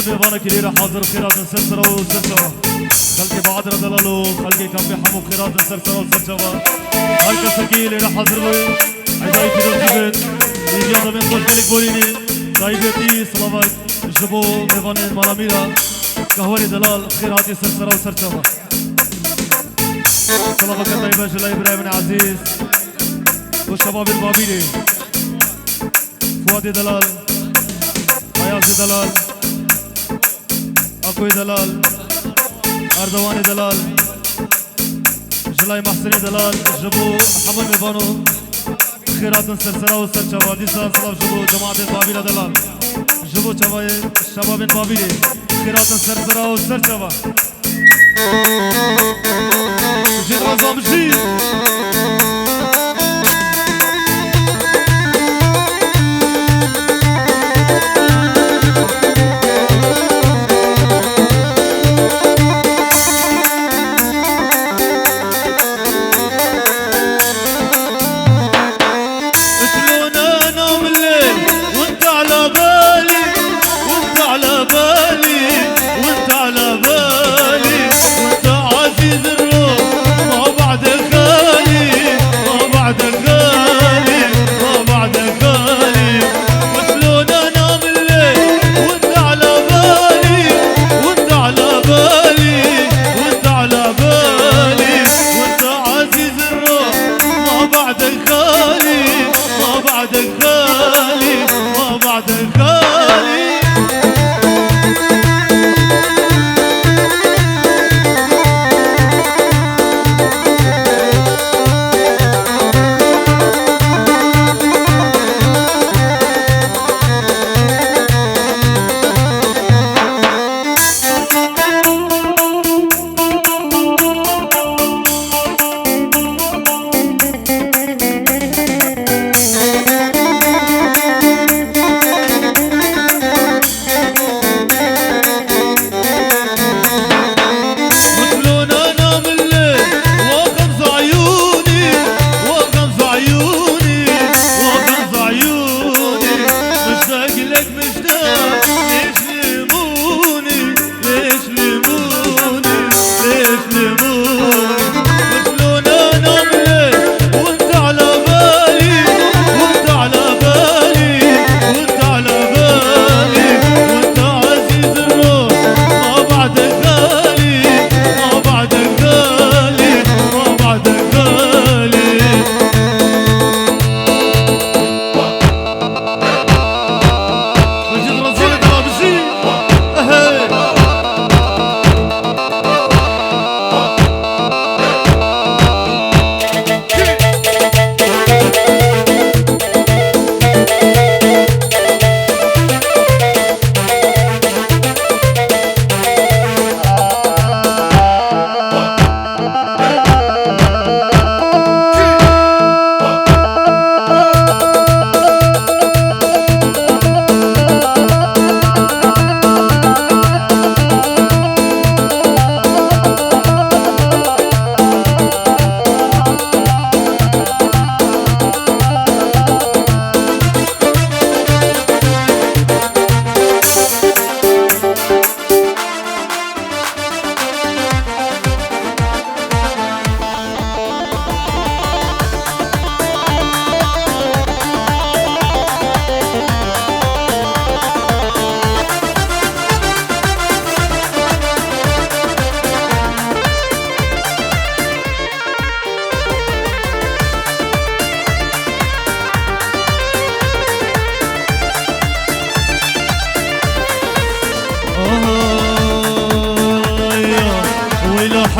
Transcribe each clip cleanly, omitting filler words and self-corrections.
ميوانا كليرة حاضر خيرات سرسرة وسرسرة خلقي بعدرة دلالو خلقي كم بحمو خيرات سرسرة وسرسرة هر كسكي ليرة حاضر بي عزاي فيدو جيبت إيجاد من خوش ملك بوليني دايبتي صلوات جبو ميوانا مالاميرا كهوري دلال خيراتي سرسرة وسرسرة صلوات طيبة جلاي إبراهيم عزيز والشباب البابيلي فؤاد دلال فياض دلال أكوي دلال أردواني دلال جلاي محسني دلال جبو محمد ميبانو خيرات سرسرة وسرچوا ديسا سلاف جبو جماعة بابيلة دلال جبو شباب بابيلي خيرات سرسرة وسرچوا جيد غزام جيد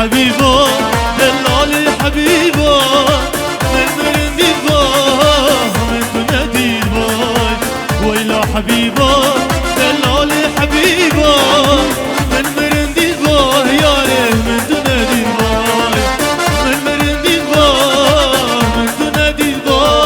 حبيبه دلالي حبيبه من مرنديبه من تناديبه ويلا حبيبه دلالي حبيبه من مرنديبه يا ريت من تناديبه من مرنديبه من تناديبه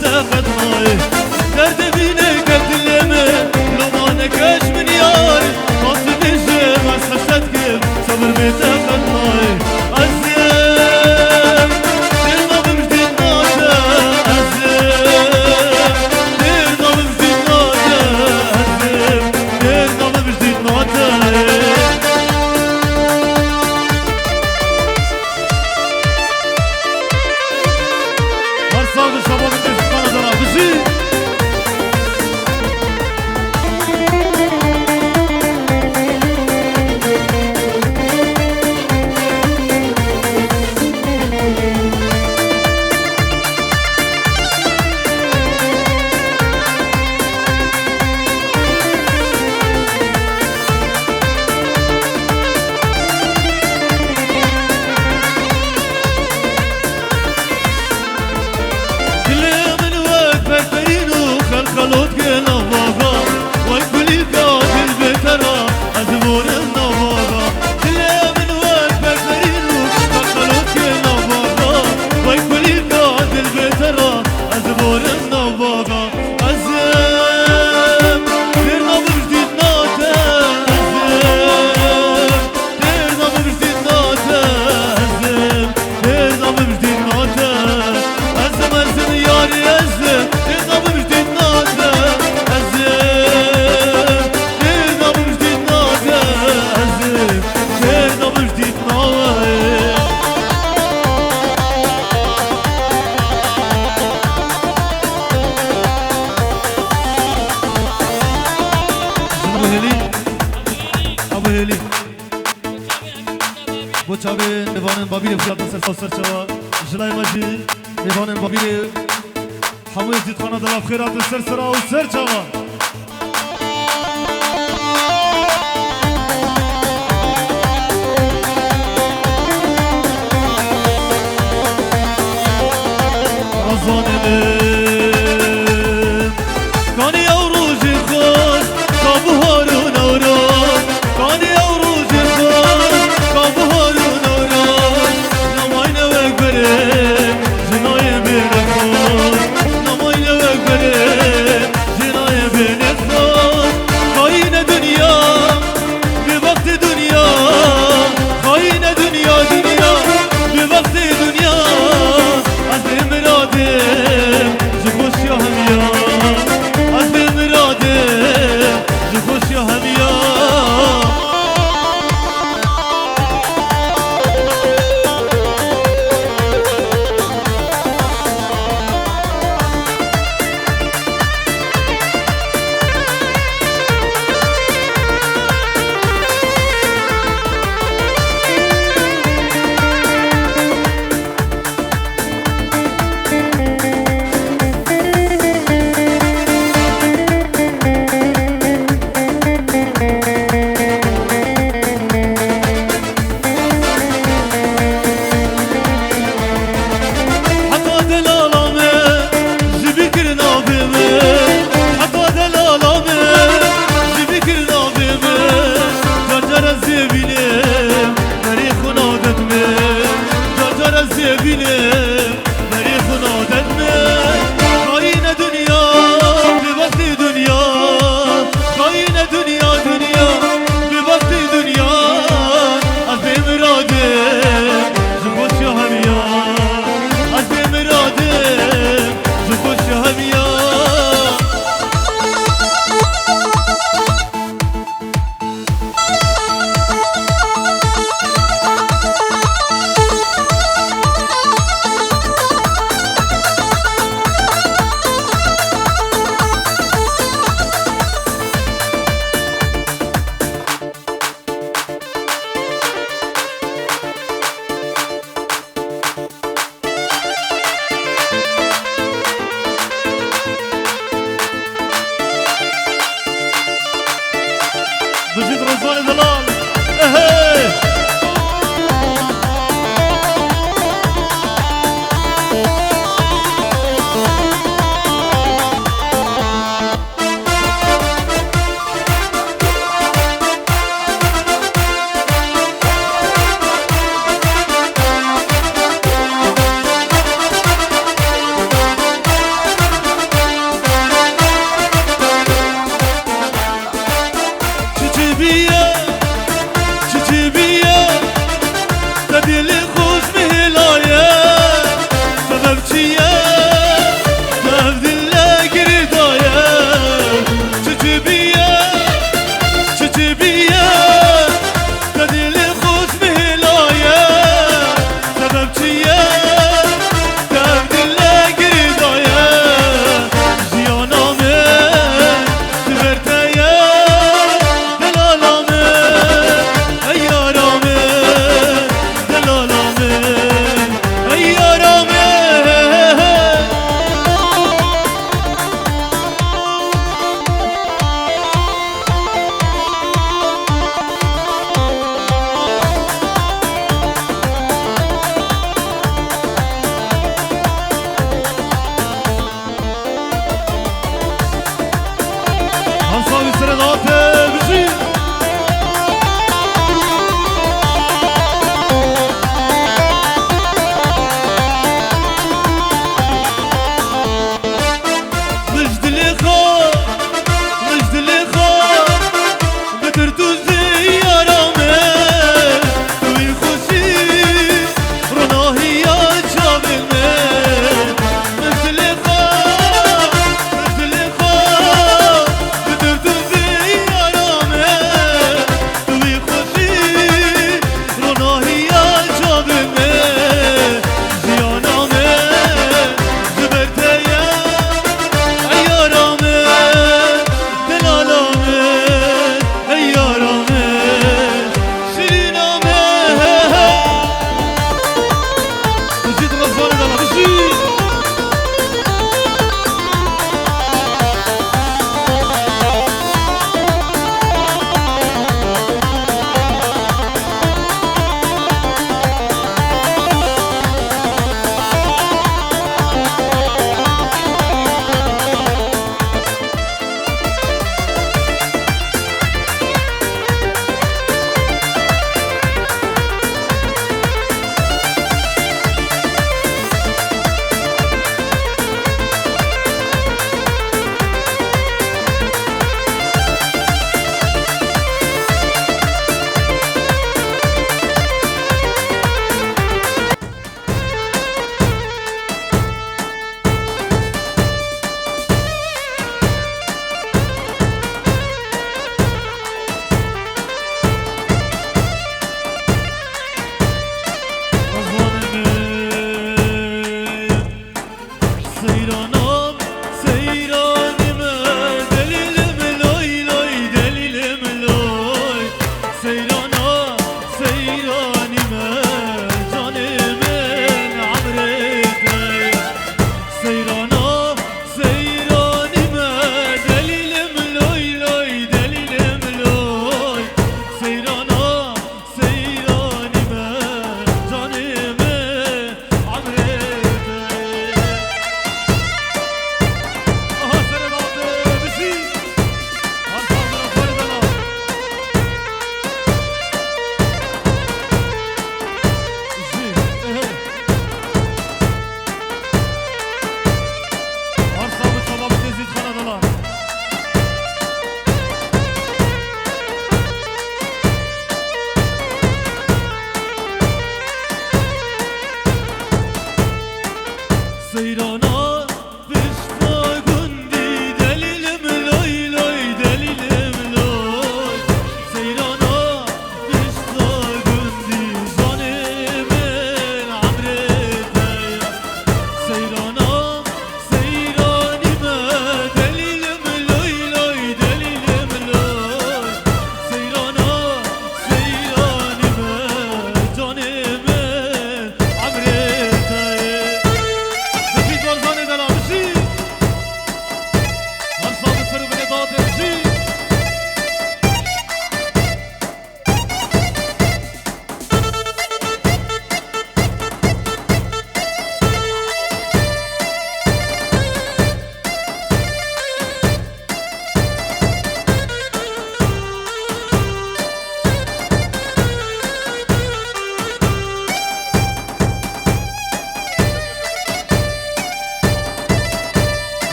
بتاخد ماي درد بينك قدلمه لو ما نكش من ياري غصب الجيم بس حسدك صبر بتاخد ماي عزيم ترضى بمجدد ناجة عزيم ترضى بمجدد ناجة عزيم ترضى بمجدد ناجة Varsa şababın destek kanadına bizi. خلوت كنا بابا وكل القاتل بترى أزبور النوابا كل من وقفك فرينو خلوت كنا بابا وكل القاتل بترى أزبور النوابا أزم ترنا بجديد ناتا أزم ترنا بجديد ناتا أزم ترنا بجديد ناتا أزم أزم ياري أزم ترنا بجديد Bu çabe nevanın babili fiyatı ser çava jilay maji nevanın babili hamu ezit khana da khairat ser sera o ser çava Razanım kani yavrucu kız kabuharun avran kani yavrucu kız kabuharun avran namayne vekberim cinaye beni kız namayne vekberim cinaye beni kız kayne dünya bir vakti dünya kayne dünya dünya bir vakti dünya azim radim zıkuş ya hem ya azim radim zıkuş ya hem ya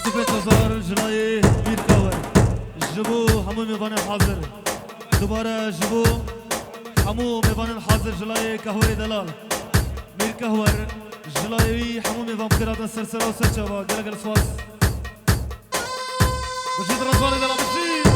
25,000 جلای میر کاور جبو همو میوان حاضر دوباره جبو همو میوان حاضر جلای کهوری دلال میر کهور جلای همو میوان بخیرات سرسرا و سرچوا گلگل سواس بشید رزوان دلال بشید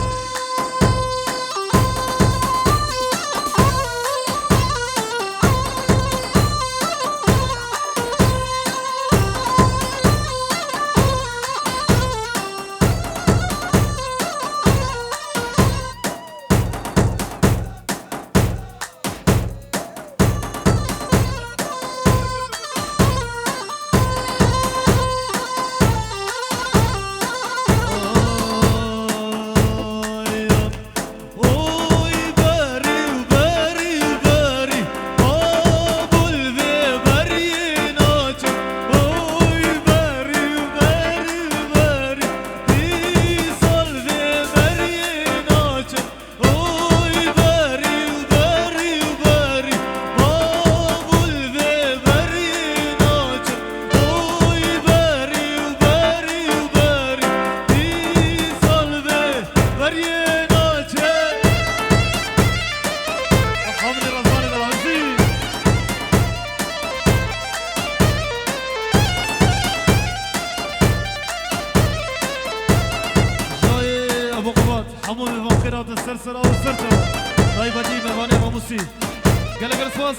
همو میوان خیرات سرسرا و سرچوا دای بجی میوانه ماموسی گله گل سواس